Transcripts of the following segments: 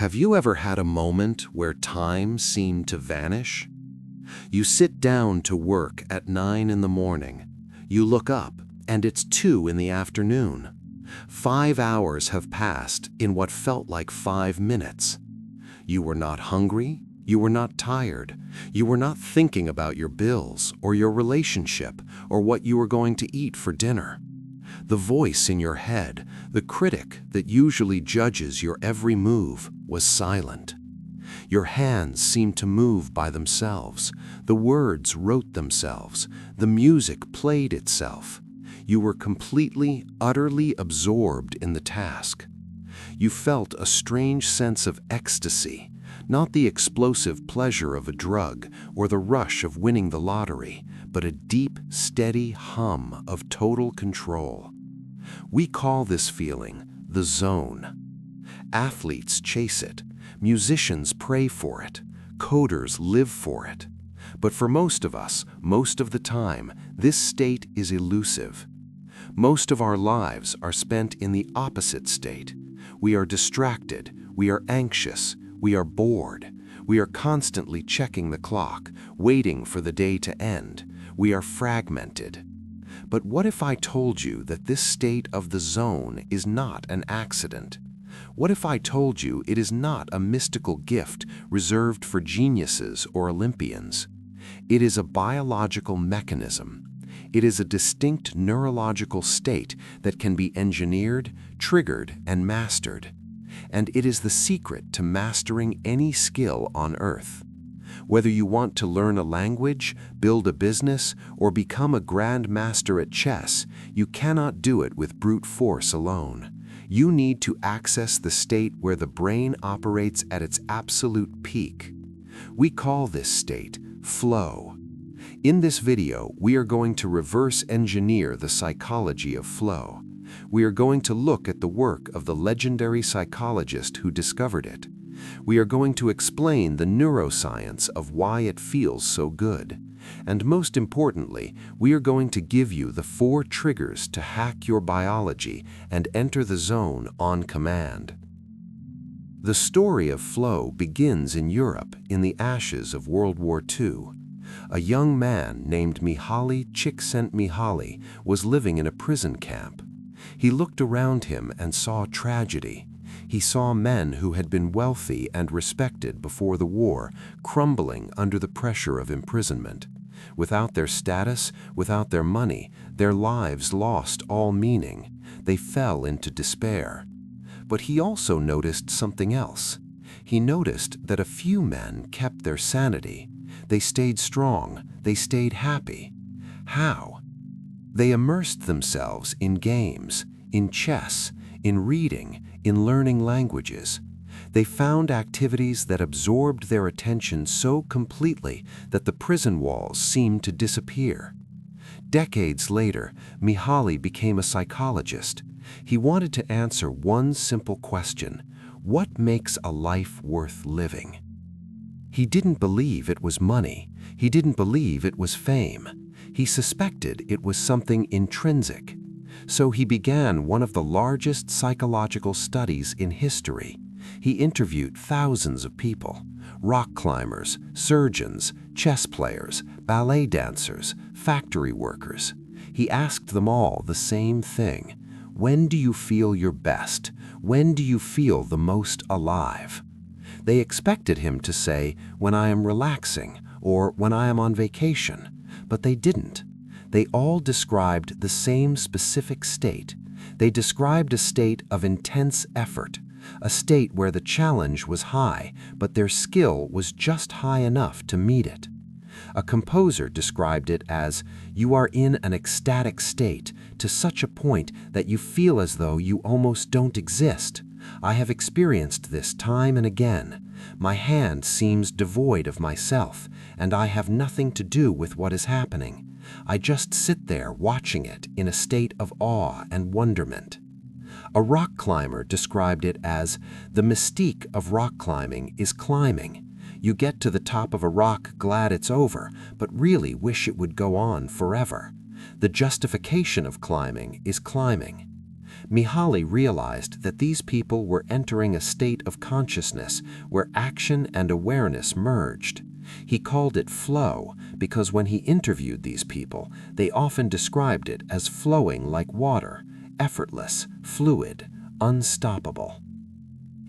Have you ever had a moment where time seemed to vanish? You sit down to work at 9 in the morning. You look up, and it's 2 in the afternoon. 5 hours have passed in what felt like 5 minutes. You were not hungry, you were not tired, you were not thinking about your bills or your relationship or what you were going to eat for dinner. The voice in your head, the critic that usually judges your every move, was silent. Your hands seemed to move by themselves. The words wrote themselves. The music played itself. You were completely, utterly absorbed in the task. You felt a strange sense of ecstasy, not the explosive pleasure of a drug or the rush of winning the lottery, but a deep, steady hum of total control. We call this feeling the zone. Athletes chase it. Musicians pray for it. Coders live for it. But for most of us, most of the time, this state is elusive. Most of our lives are spent in the opposite state. We are distracted. We are anxious. We are bored. We are constantly checking the clock, waiting for the day to end. We are fragmented. But what if I told you that this state of the zone is not an accident? What if I told you it is not a mystical gift reserved for geniuses or Olympians? It is a biological mechanism. It is a distinct neurological state that can be engineered, triggered, and mastered. And it is the secret to mastering any skill on Earth. Whether you want to learn a language, build a business, or become a grand master at chess, you cannot do it with brute force alone. You need to access the state where the brain operates at its absolute peak. We call this state flow. In this video, we are going to reverse engineer the psychology of flow. We are going to look at the work of the legendary psychologist who discovered it. We are going to explain the neuroscience of why it feels so good. And most importantly, we are going to give you the 4 triggers to hack your biology and enter the zone on command. The story of flow begins in Europe in the ashes of World War II. A young man named Mihaly Csikszentmihalyi was living in a prison camp. He looked around him and saw tragedy. He saw men who had been wealthy and respected before the war crumbling under the pressure of imprisonment. Without their status, without their money, their lives lost all meaning. They fell into despair. But he also noticed something else. He noticed that a few men kept their sanity. They stayed strong. They stayed happy. How? They immersed themselves in games, in chess, in reading, in learning languages. They found activities that absorbed their attention so completely that the prison walls seemed to disappear. Decades later, Mihaly became a psychologist. He wanted to answer one simple question: what makes a life worth living? He didn't believe it was money. He didn't believe it was fame. He suspected it was something intrinsic. So he began one of the largest psychological studies in history. He interviewed thousands of people: rock climbers, surgeons, chess players, ballet dancers, factory workers. He asked them all the same thing: when do you feel your best? When do you feel the most alive? They expected him to say, when I am relaxing, or when I am on vacation, but they didn't. They all described the same specific state. They described a state of intense effort, a state where the challenge was high, but their skill was just high enough to meet it. A composer described it as, you are in an ecstatic state to such a point that you feel as though you almost don't exist. I have experienced this time and again. My hand seems devoid of myself, and I have nothing to do with what is happening. I just sit there watching it in a state of awe and wonderment. A rock climber described it as, the mystique of rock climbing is climbing. You get to the top of a rock glad it's over, but really wish it would go on forever. The justification of climbing is climbing. Mihaly realized that these people were entering a state of consciousness where action and awareness merged. He called it flow because when he interviewed these people, they often described it as flowing like water, effortless, fluid, unstoppable.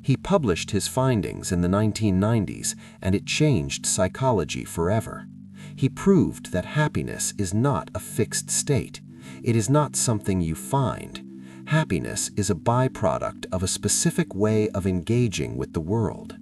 He published his findings in the 1990s, and it changed psychology forever. He proved that happiness is not a fixed state. It is not something you find. Happiness is a byproduct of a specific way of engaging with the world.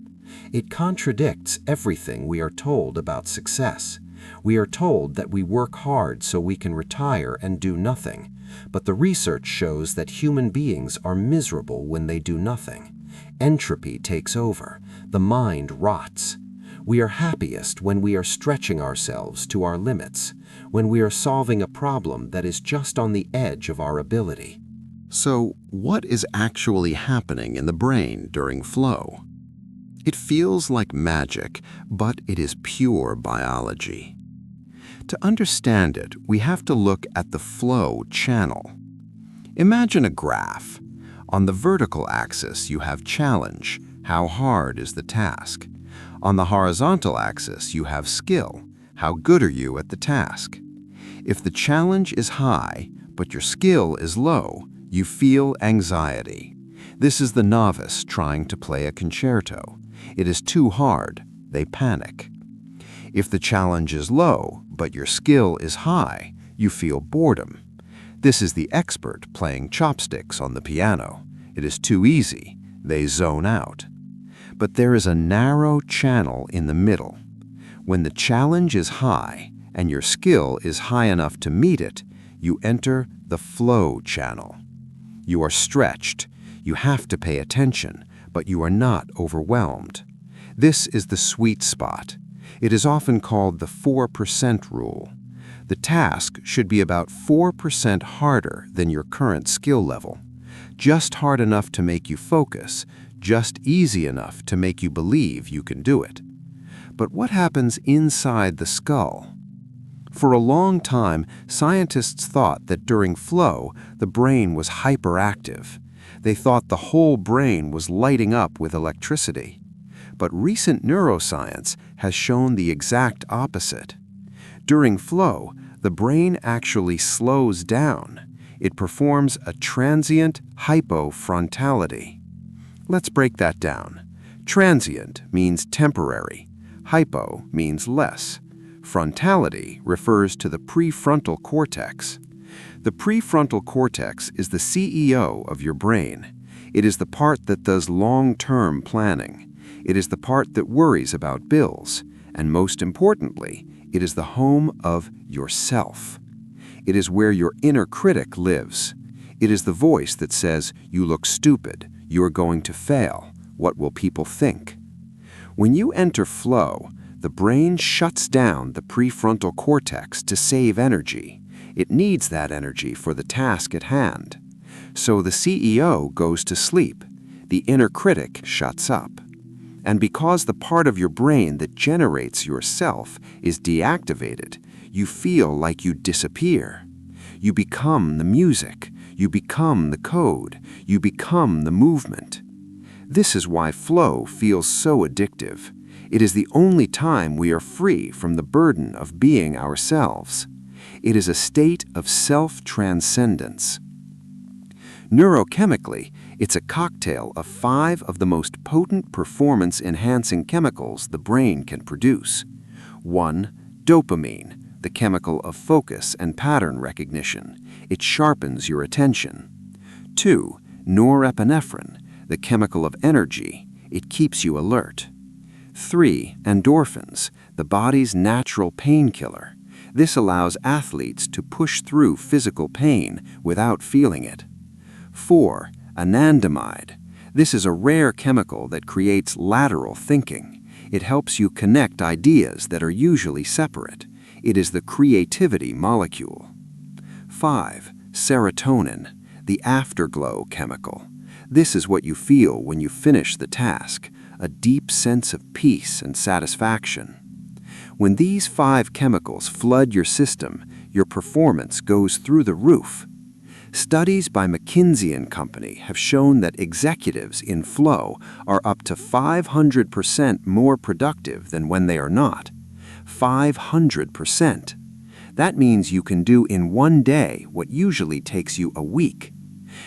It contradicts everything we are told about success. We are told that we work hard so we can retire and do nothing, but the research shows that human beings are miserable when they do nothing. Entropy takes over. The mind rots. We are happiest when we are stretching ourselves to our limits, when we are solving a problem that is just on the edge of our ability. So, what is actually happening in the brain during flow? It feels like magic, but it is pure biology. To understand it, we have to look at the flow channel. Imagine a graph. On the vertical axis, you have challenge. How hard is the task? On the horizontal axis, you have skill. How good are you at the task? If the challenge is high, but your skill is low, you feel anxiety. This is the novice trying to play a concerto. It is too hard. They panic. If the challenge is low, but your skill is high, you feel boredom. This is the expert playing chopsticks on the piano. It is too easy. They zone out. But there is a narrow channel in the middle. When the challenge is high and your skill is high enough to meet it, you enter the flow channel. You are stretched. You have to pay attention, but you are not overwhelmed. This is the sweet spot. It is often called the 4% rule. The task should be about 4% harder than your current skill level. Just hard enough to make you focus, just easy enough to make you believe you can do it. But what happens inside the skull? For a long time, scientists thought that during flow, the brain was hyperactive. They thought the whole brain was lighting up with electricity. But recent neuroscience has shown the exact opposite. During flow, the brain actually slows down. It performs a transient hypofrontality. Let's break that down. Transient means temporary. Hypo means less. Frontality refers to the prefrontal cortex. The prefrontal cortex is the CEO of your brain. It is the part that does long-term planning. It is the part that worries about bills. And most importantly, it is the home of yourself. It is where your inner critic lives. It is the voice that says, "You look stupid. You are going to fail. What will people think?" When you enter flow, the brain shuts down the prefrontal cortex to save energy. It needs that energy for the task at hand. So the CEO goes to sleep. The inner critic shuts up. And because the part of your brain that generates yourself is deactivated, you feel like you disappear. You become the music. You become the code. You become the movement. This is why flow feels so addictive. It is the only time we are free from the burden of being ourselves. It is a state of self-transcendence. Neurochemically, it's a cocktail of 5 of the most potent performance-enhancing chemicals the brain can produce. 1. Dopamine, the chemical of focus and pattern recognition. It sharpens your attention. 2. Norepinephrine, the chemical of energy. It keeps you alert. 3. Endorphins, the body's natural painkiller. This allows athletes to push through physical pain without feeling it. 4. Anandamide. This is a rare chemical that creates lateral thinking. It helps you connect ideas that are usually separate. It is the creativity molecule. 5. Serotonin, the afterglow chemical. This is what you feel when you finish the task, a deep sense of peace and satisfaction. When these 5 chemicals flood your system, your performance goes through the roof. Studies by McKinsey & Company have shown that executives in flow are up to 500% more productive than when they are not. 500%. That means you can do in one day what usually takes you a week.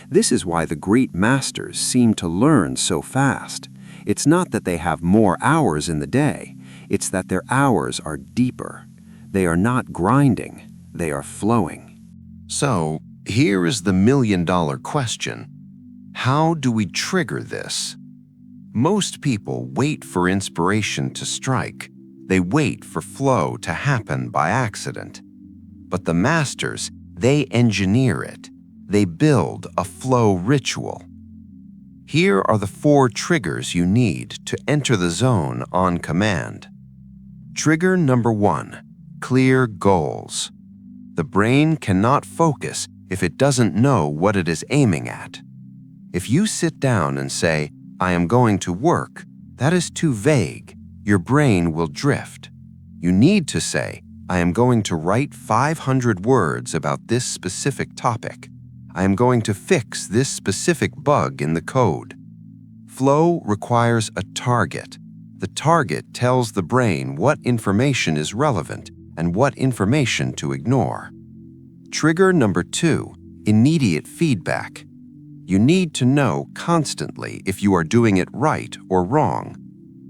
This is why the great masters seem to learn so fast. It's not that they have more hours in the day, it's that their hours are deeper. They are not grinding, they are flowing. So, here is the million-dollar question. How do we trigger this? Most people wait for inspiration to strike. They wait for flow to happen by accident. But the masters, they engineer it. They build a flow ritual. Here are the 4 triggers you need to enter the zone on command. Trigger number 1, clear goals. The brain cannot focus if it doesn't know what it is aiming at. If you sit down and say, "I am going to work," that is too vague. Your brain will drift. You need to say, "I am going to write 500 words about this specific topic. I am going to fix this specific bug in the code." Flow requires a target. The target tells the brain what information is relevant and what information to ignore. Trigger number 2, immediate feedback. You need to know constantly if you are doing it right or wrong.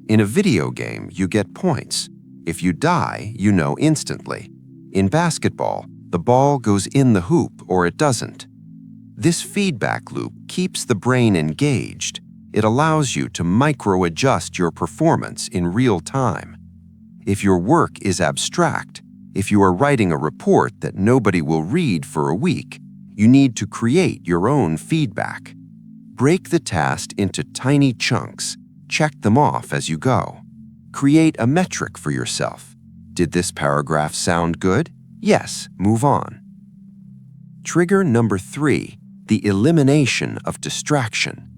In a video game, you get points. If you die, you know instantly. In basketball, the ball goes in the hoop or it doesn't. This feedback loop keeps the brain engaged. It allows you to micro-adjust your performance in real time. If your work is abstract, if you are writing a report that nobody will read for a week, you need to create your own feedback. Break the task into tiny chunks. Check them off as you go. Create a metric for yourself. Did this paragraph sound good? Yes, move on. Trigger number 3, the elimination of distraction.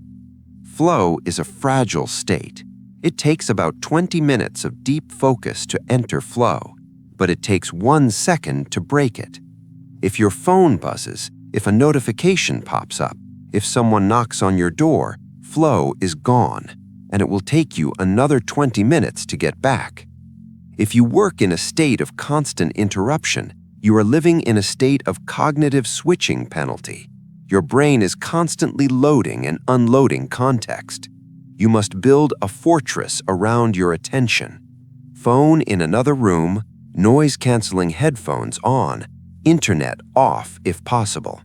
Flow is a fragile state. It takes about 20 minutes of deep focus to enter flow, but it takes 1 second to break it. If your phone buzzes, if a notification pops up, if someone knocks on your door, flow is gone, and it will take you another 20 minutes to get back. If you work in a state of constant interruption, you are living in a state of cognitive switching penalty. Your brain is constantly loading and unloading context. You must build a fortress around your attention. Phone in another room, noise-canceling headphones on, internet off if possible.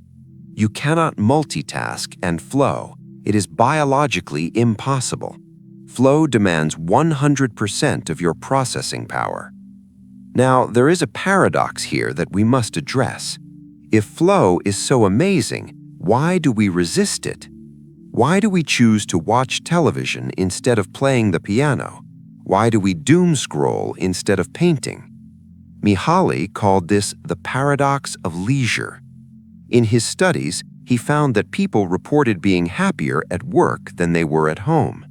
You cannot multitask and flow. It is biologically impossible. Flow demands 100% of your processing power. Now, there is a paradox here that we must address. If flow is so amazing, why do we resist it? Why do we choose to watch television instead of playing the piano? Why do we doom scroll instead of painting? Mihaly called this the paradox of leisure. In his studies, he found that people reported being happier at work than they were at home.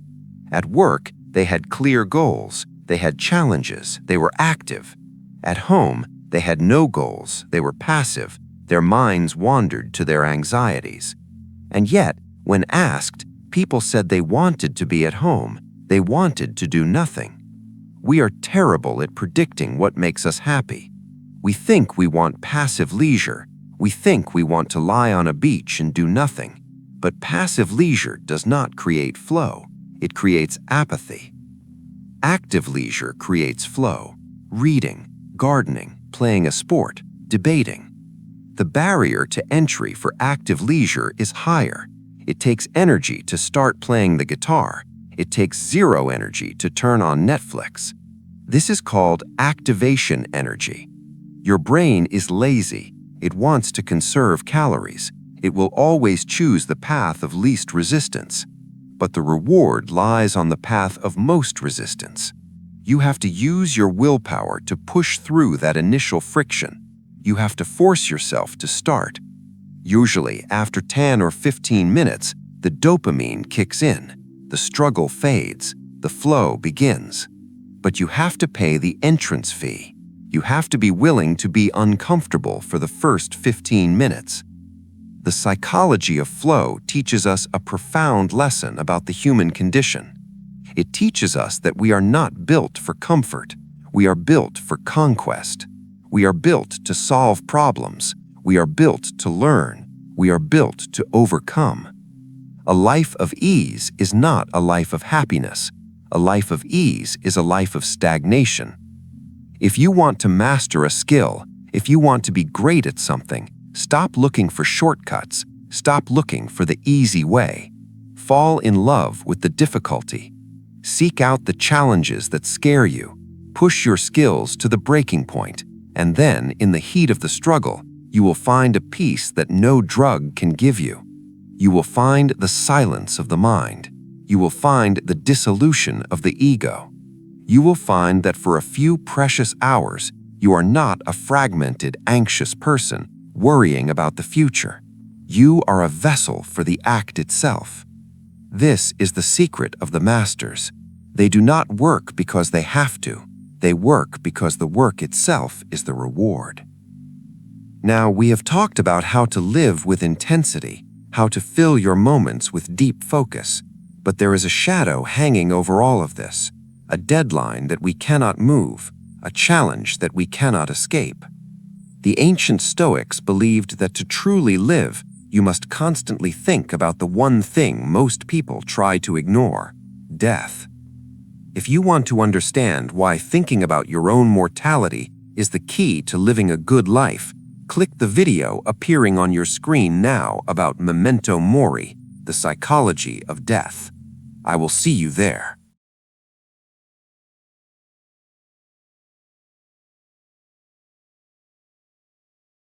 At work, they had clear goals, they had challenges, they were active. At home, they had no goals, they were passive, their minds wandered to their anxieties. And yet, when asked, people said they wanted to be at home, they wanted to do nothing. We are terrible at predicting what makes us happy. We think we want passive leisure. We think we want to lie on a beach and do nothing. But passive leisure does not create flow. It creates apathy. Active leisure creates flow. Reading, gardening, playing a sport, debating. The barrier to entry for active leisure is higher. It takes energy to start playing the guitar. It takes 0 energy to turn on Netflix. This is called activation energy. Your brain is lazy. It wants to conserve calories. It will always choose the path of least resistance. But the reward lies on the path of most resistance. You have to use your willpower to push through that initial friction. You have to force yourself to start. Usually, after 10 or 15 minutes, the dopamine kicks in. The struggle fades, the flow begins. But you have to pay the entrance fee. You have to be willing to be uncomfortable for the first 15 minutes. The psychology of flow teaches us a profound lesson about the human condition. It teaches us that we are not built for comfort. We are built for conquest. We are built to solve problems. We are built to learn. We are built to overcome. A life of ease is not a life of happiness. A life of ease is a life of stagnation. If you want to master a skill, if you want to be great at something, stop looking for shortcuts. Stop looking for the easy way. Fall in love with the difficulty. Seek out the challenges that scare you. Push your skills to the breaking point, and then, in the heat of the struggle, you will find a peace that no drug can give you. You will find the silence of the mind. You will find the dissolution of the ego. You will find that for a few precious hours, you are not a fragmented, anxious person worrying about the future. You are a vessel for the act itself. This is the secret of the masters. They do not work because they have to. They work because the work itself is the reward. Now, we have talked about how to live with intensity, how to fill your moments with deep focus, but there is a shadow hanging over all of this, a deadline that we cannot move, a challenge that we cannot escape. The ancient Stoics believed that to truly live, you must constantly think about the one thing most people try to ignore: death. If you want to understand why thinking about your own mortality is the key to living a good life, click the video appearing on your screen now about memento mori, the psychology of death. I will see you there.